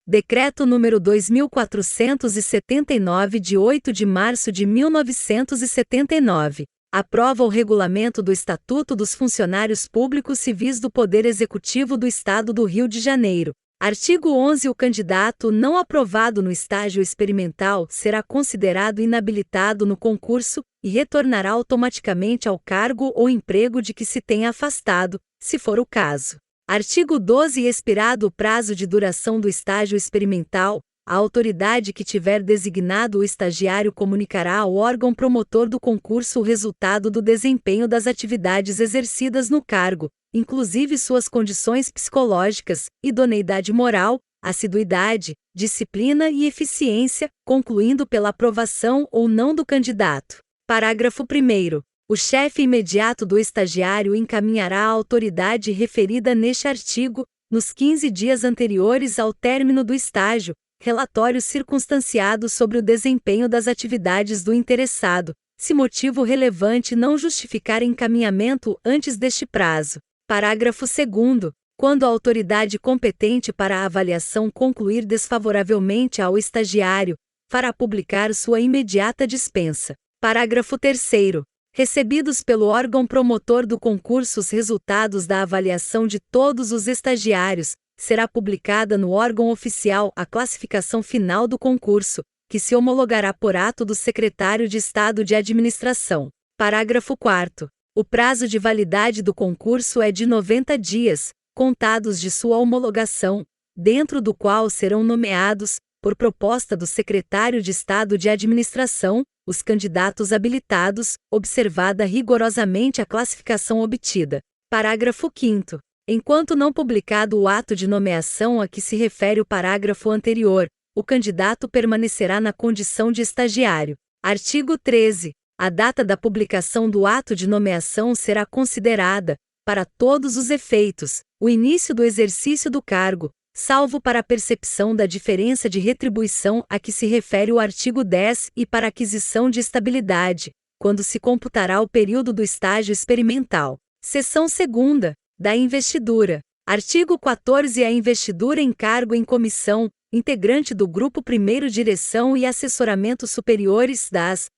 Decreto número 2479 de 8 de março de 1979. Aprova o regulamento do Estatuto dos Funcionários Públicos Civis do Poder Executivo do Estado do Rio de Janeiro. Artigo 11. O candidato não aprovado no estágio experimental será considerado inabilitado no concurso e retornará automaticamente ao cargo ou emprego de que se tenha afastado, se for o caso. Artigo 12. Expirado o prazo de duração do estágio experimental, a autoridade que tiver designado o estagiário comunicará ao órgão promotor do concurso o resultado do desempenho das atividades exercidas no cargo, inclusive suas condições psicológicas, idoneidade moral, assiduidade, disciplina e eficiência, concluindo pela aprovação ou não do candidato. Parágrafo 1º. O chefe imediato do estagiário encaminhará à autoridade referida neste artigo, nos 15 dias anteriores ao término do estágio, relatório circunstanciado sobre o desempenho das atividades do interessado, se motivo relevante não justificar encaminhamento antes deste prazo. Parágrafo 2º. Quando a autoridade competente para a avaliação concluir desfavoravelmente ao estagiário, fará publicar sua imediata dispensa. Parágrafo 3º. Recebidos pelo órgão promotor do concurso os resultados da avaliação de todos os estagiários, será publicada no órgão oficial a classificação final do concurso, que se homologará por ato do Secretário de Estado de Administração. Parágrafo 4º. O prazo de validade do concurso é de 90 dias, contados de sua homologação, dentro do qual serão nomeados, por proposta do Secretário de Estado de Administração, os candidatos habilitados, observada rigorosamente a classificação obtida. Parágrafo 5º. Enquanto não publicado o ato de nomeação a que se refere o parágrafo anterior, o candidato permanecerá na condição de estagiário. Artigo 13. A data da publicação do ato de nomeação será considerada, para todos os efeitos, o início do exercício do cargo, salvo para a percepção da diferença de retribuição a que se refere o artigo 10 e para aquisição de estabilidade, quando se computará o período do estágio experimental. Seção 2ª. Da investidura. Artigo 14. A investidura em cargo em comissão, integrante do Grupo 1º Direção e Assessoramento Superiores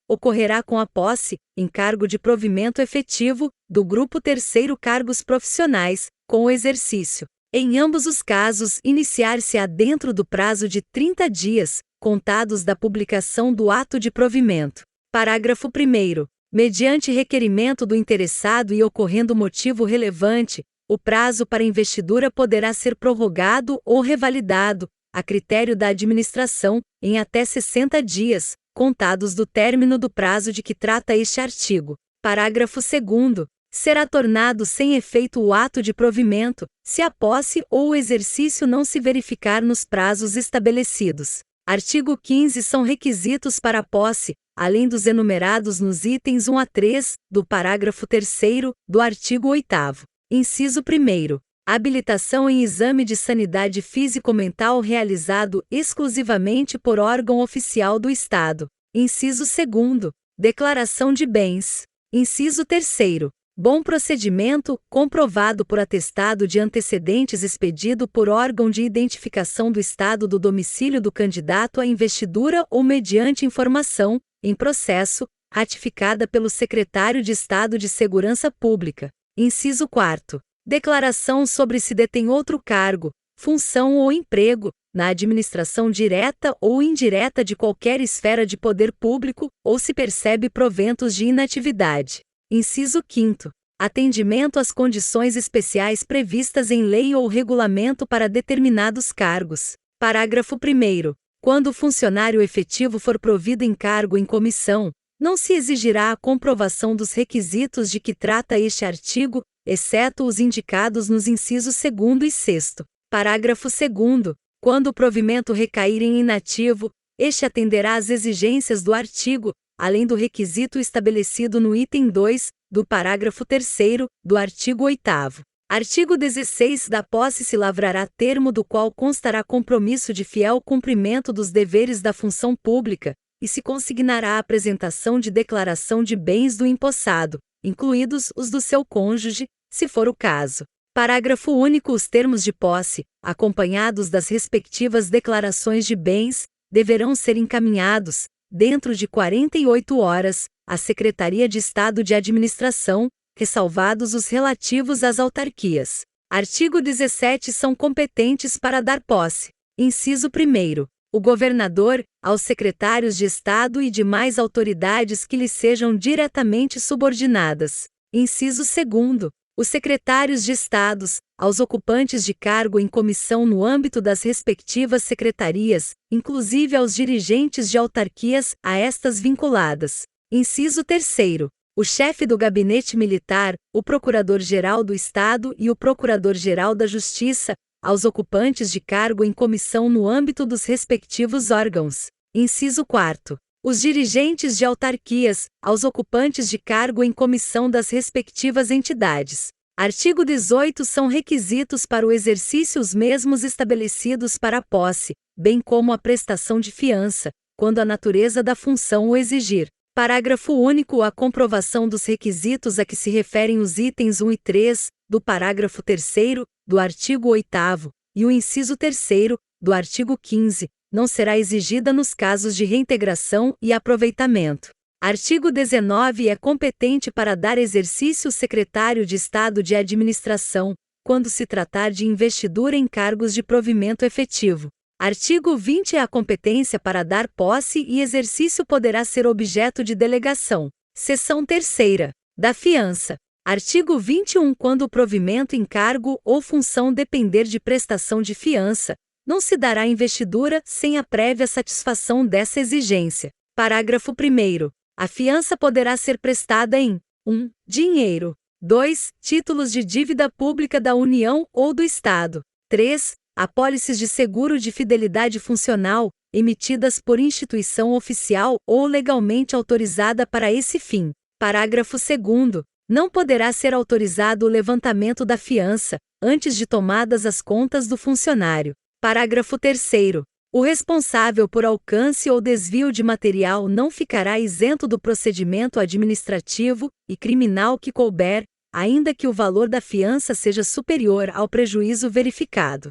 ocorrerá com a posse, em cargo de provimento efetivo, do Grupo 3º Cargos Profissionais, com o exercício. Em ambos os casos, iniciar-se-á dentro do prazo de 30 dias, contados da publicação do ato de provimento. Parágrafo 1º. Mediante requerimento do interessado e ocorrendo motivo relevante, o prazo para investidura poderá ser prorrogado ou revalidado, a critério da administração, em até 60 dias, contados do término do prazo de que trata este artigo. Parágrafo 2º. Será tornado sem efeito o ato de provimento, se a posse ou o exercício não se verificar nos prazos estabelecidos. Artigo 15. São requisitos para a posse, além dos enumerados nos itens 1 a 3, do parágrafo 3º, do artigo 8º. Inciso 1º. Habilitação em exame de sanidade físico-mental realizado exclusivamente por órgão oficial do Estado. Inciso 2º. Declaração de bens. Inciso 3º. Bom procedimento, comprovado por atestado de antecedentes expedido por órgão de identificação do estado do domicílio do candidato à investidura ou mediante informação, em processo, ratificada pelo Secretário de Estado de Segurança Pública. Inciso 4º. Declaração sobre se detém outro cargo, função ou emprego, na administração direta ou indireta de qualquer esfera de poder público, ou se percebe proventos de inatividade. Inciso 5º. Atendimento às condições especiais previstas em lei ou regulamento para determinados cargos. Parágrafo 1º. Quando o funcionário efetivo for provido em cargo em comissão, não se exigirá a comprovação dos requisitos de que trata este artigo, exceto os indicados nos incisos 2º e 6º. Parágrafo 2º. Quando o provimento recair em inativo, este atenderá às exigências do artigo, além do requisito estabelecido no item 2, do parágrafo 3º, do artigo 8º. Artigo 16. Da posse se lavrará termo do qual constará compromisso de fiel cumprimento dos deveres da função pública, e se consignará a apresentação de declaração de bens do empossado, incluídos os do seu cônjuge, se for o caso. Parágrafo único. Os termos de posse, acompanhados das respectivas declarações de bens, deverão ser encaminhados, dentro de 48 horas, à Secretaria de Estado de Administração, ressalvados os relativos às autarquias. Artigo 17. São competentes para dar posse. Inciso 1º. O governador, aos secretários de Estado e demais autoridades que lhe sejam diretamente subordinadas. Inciso 2º. Os secretários de Estados, aos ocupantes de cargo em comissão no âmbito das respectivas secretarias, inclusive aos dirigentes de autarquias a estas vinculadas. Inciso 3º. O chefe do gabinete militar, o procurador-geral do Estado e o procurador-geral da Justiça, aos ocupantes de cargo em comissão no âmbito dos respectivos órgãos. Inciso 4º. Os dirigentes de autarquias, aos ocupantes de cargo em comissão das respectivas entidades. Artigo 18. São requisitos para o exercício os mesmos estabelecidos para a posse, bem como a prestação de fiança, quando a natureza da função o exigir. Parágrafo único. A comprovação dos requisitos a que se referem os itens 1 e 3, do parágrafo 3º, do artigo 8º, e o inciso 3º, do artigo 15, não será exigida nos casos de reintegração e aproveitamento. Artigo 19. É competente para dar exercício o secretário de Estado de Administração, quando se tratar de investidura em cargos de provimento efetivo. Artigo 20. A competência para dar posse e exercício poderá ser objeto de delegação. Seção 3ª. Da fiança. Artigo 21. Quando o provimento em cargo ou função depender de prestação de fiança, não se dará investidura sem a prévia satisfação dessa exigência. Parágrafo 1º. A fiança poderá ser prestada em 1. Dinheiro. 2. Títulos de dívida pública da União ou do Estado. 3. Apólices de seguro de fidelidade funcional, emitidas por instituição oficial ou legalmente autorizada para esse fim. Parágrafo 2º. Não poderá ser autorizado o levantamento da fiança, antes de tomadas as contas do funcionário. Parágrafo 3º. O responsável por alcance ou desvio de material não ficará isento do procedimento administrativo e criminal que couber, ainda que o valor da fiança seja superior ao prejuízo verificado.